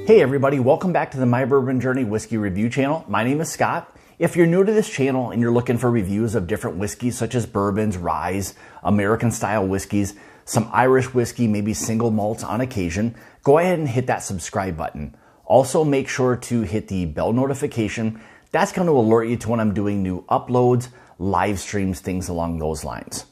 Hey everybody, welcome back to the My Bourbon Journey Whiskey Review channel. My name is Scott. If you're new to this channel and you're looking for reviews of different whiskeys such as bourbons, ryes, American style whiskeys, some Irish whiskey, maybe single malts on occasion, go ahead and hit that subscribe button. Also make sure to hit the bell notification. That's going to alert you to when I'm doing new uploads, live streams, things along those lines.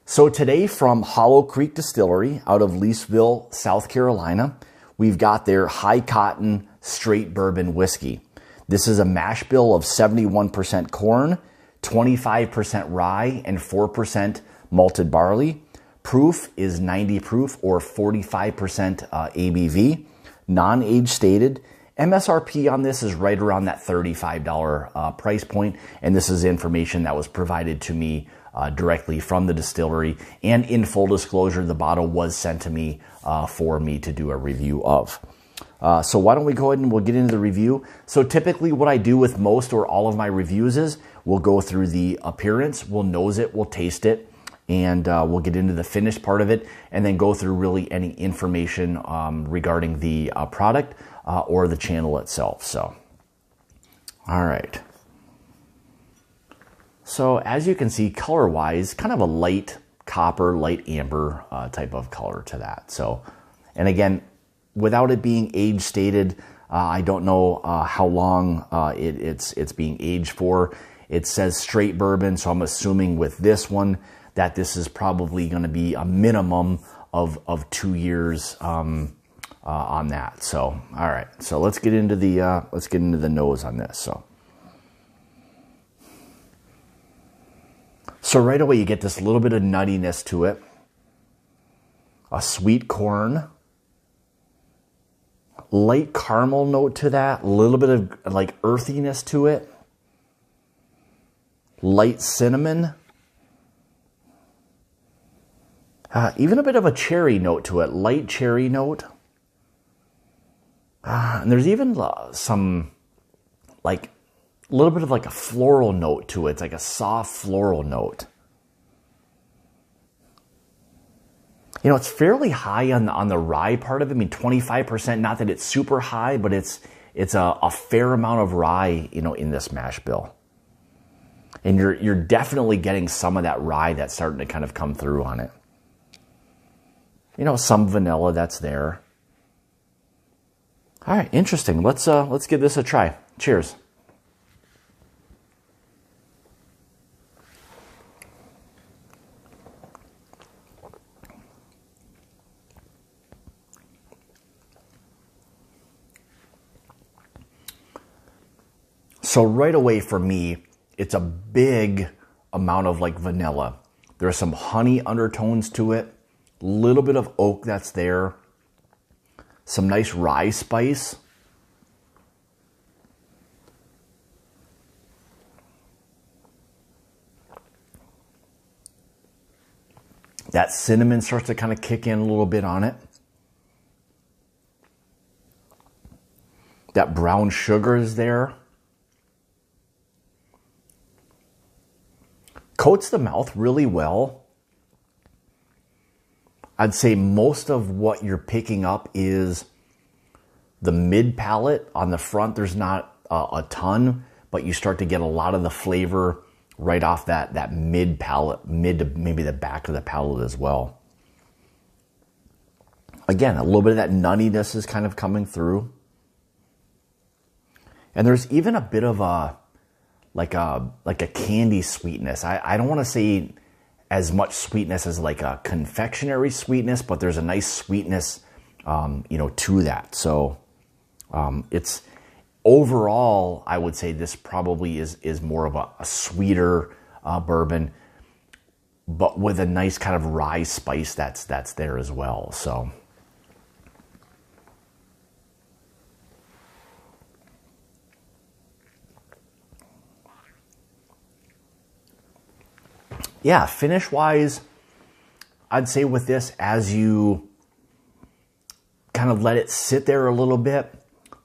So today from Hollow Creek Distillery out of Leesville, South Carolina, we've got their high cotton straight bourbon whiskey. This is a mash bill of 71% corn, 25% rye, and 4% malted barley. Proof is 90 proof or 45% ABV. Non-age stated. MSRP on this is right around that $35 price point, and this is information that was provided to me directly from the distillery. And in full disclosure, the bottle was sent to me for me to do a review of. So why don't we go ahead and we'll get into the review. So typically what I do with most or all of my reviews is we'll go through the appearance, we'll nose it, we'll taste it, and we'll get into the finished part of it, and then go through really any information regarding the product or the channel itself. So, all right. So as you can see, color-wise, kind of a light copper, light amber type of color to that. So, and again, without it being age stated, I don't know how long it's being aged for. It says straight bourbon, so I'm assuming with this one that this is probably going to be a minimum of 2 years on that. So, all right. So let's get into the nose on this. So right away, you get this little bit of nuttiness to it, a sweet corn, light caramel note to that, a little bit of like earthiness to it, light cinnamon, even a bit of a cherry note to it, light cherry note. And there's even some like a little bit of like a floral note to it. It's like a soft floral note. You know, it's fairly high on the rye part of it. I mean, 25%, not that it's super high, but it's a fair amount of rye, you know, in this mash bill. And you're definitely getting some of that rye that's starting to kind of come through on it. You know, some vanilla that's there. All right, interesting. Let's give this a try. Cheers. So right away for me, it's a big amount of like vanilla. There's some honey undertones to it, a little bit of oak that's there, some nice rye spice. That cinnamon starts to kind of kick in a little bit on it. That brown sugar is there. Coats the mouth really well. I'd say most of what you're picking up is the mid palate. On the front, there's not a ton, but you start to get a lot of the flavor right off that mid palate, mid to maybe the back of the palate as well. Again, a little bit of that nuttiness is kind of coming through. And there's even a bit of a like a candy sweetness. I don't want to say as much sweetness as like a confectionery sweetness, but there's a nice sweetness, you know, to that. So it's overall, I would say this probably is more of a sweeter bourbon, but with a nice kind of rye spice that's there as well. So. Yeah, finish-wise, I'd say with this, as you kind of let it sit there a little bit,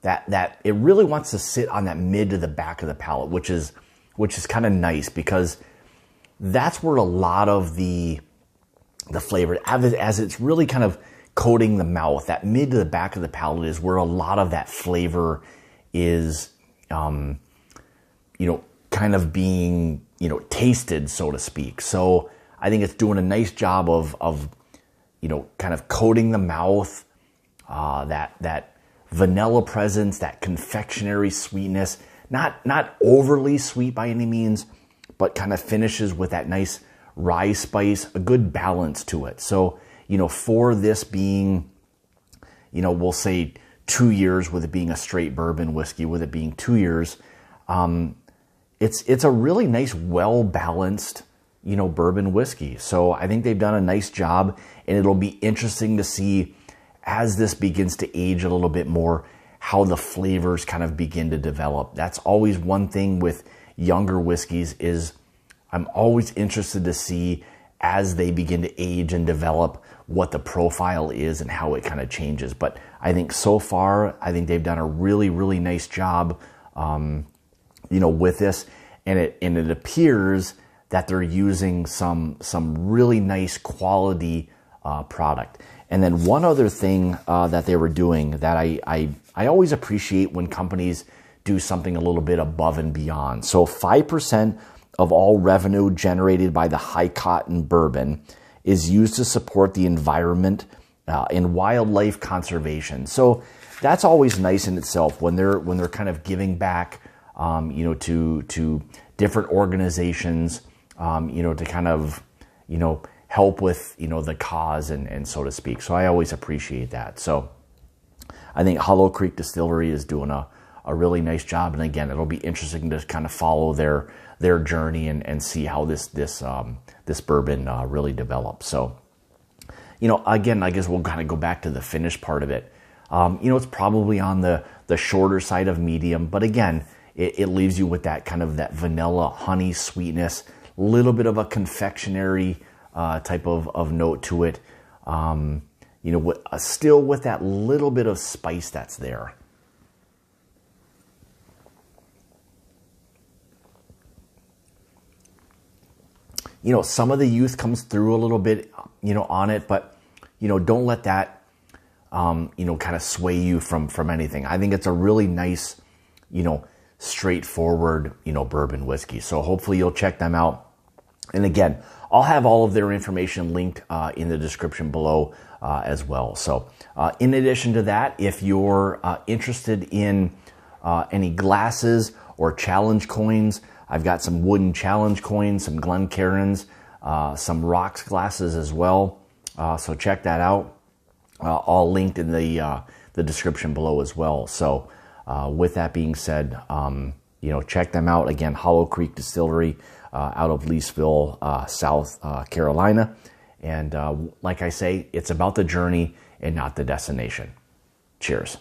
that it really wants to sit on that mid to the back of the palate, which is kind of nice because that's where a lot of the flavor, as it's really kind of coating the mouth. That mid to the back of the palate is where a lot of that flavor is, you know, kind of being, you know, tasted, so to speak. So I think it's doing a nice job of you know, kind of coating the mouth, that vanilla presence, that confectionery sweetness, not overly sweet by any means, but kind of finishes with that nice rye spice, a good balance to it. So, you know, for this being, you know, we'll say 2 years, with it being a straight bourbon whiskey, with it being 2 years, it's a really nice, well-balanced, you know, bourbon whiskey. So I think they've done a nice job, and it'll be interesting to see as this begins to age a little bit more, how the flavors kind of begin to develop. That's always one thing with younger whiskeys, is I'm always interested to see as they begin to age and develop what the profile is and how it kind of changes. But I think so far, I think they've done a really, really nice job, you know, with this, and it appears that they're using some really nice quality product. And then one other thing that they were doing that I always appreciate when companies do something a little bit above and beyond. So 5% of all revenue generated by the high cotton bourbon is used to support the environment and wildlife conservation. So that's always nice in itself when they're kind of giving back, you know, to different organizations, you know, to kind of, you know, help with, you know, the cause and so to speak. So I always appreciate that. So I think Hollow Creek Distillery is doing a really nice job. And again, it'll be interesting to kind of follow their journey and see how this bourbon really develops. So, you know, again, I guess we'll kind of go back to the finish part of it. You know, it's probably on the shorter side of medium, but again, it leaves you with that kind of that vanilla honey sweetness, little bit of a confectionery type of note to it. You know, still with that little bit of spice that's there. You know, some of the youth comes through a little bit, you know, on it, but, you know, don't let that, you know, kind of sway you from anything. I think it's a really nice, you know, straightforward, you know, bourbon whiskey. So hopefully you'll check them out. And again, I'll have all of their information linked in the description below as well. So in addition to that, if you're interested in any glasses or challenge coins, I've got some wooden challenge coins, some GLENCAIRNs, some rocks glasses as well. So check that out. All linked in the description below as well. So with that being said, you know, check them out. Again, Hollow Creek Distillery out of Leesville, South Carolina. And like I say, it's about the journey and not the destination. Cheers.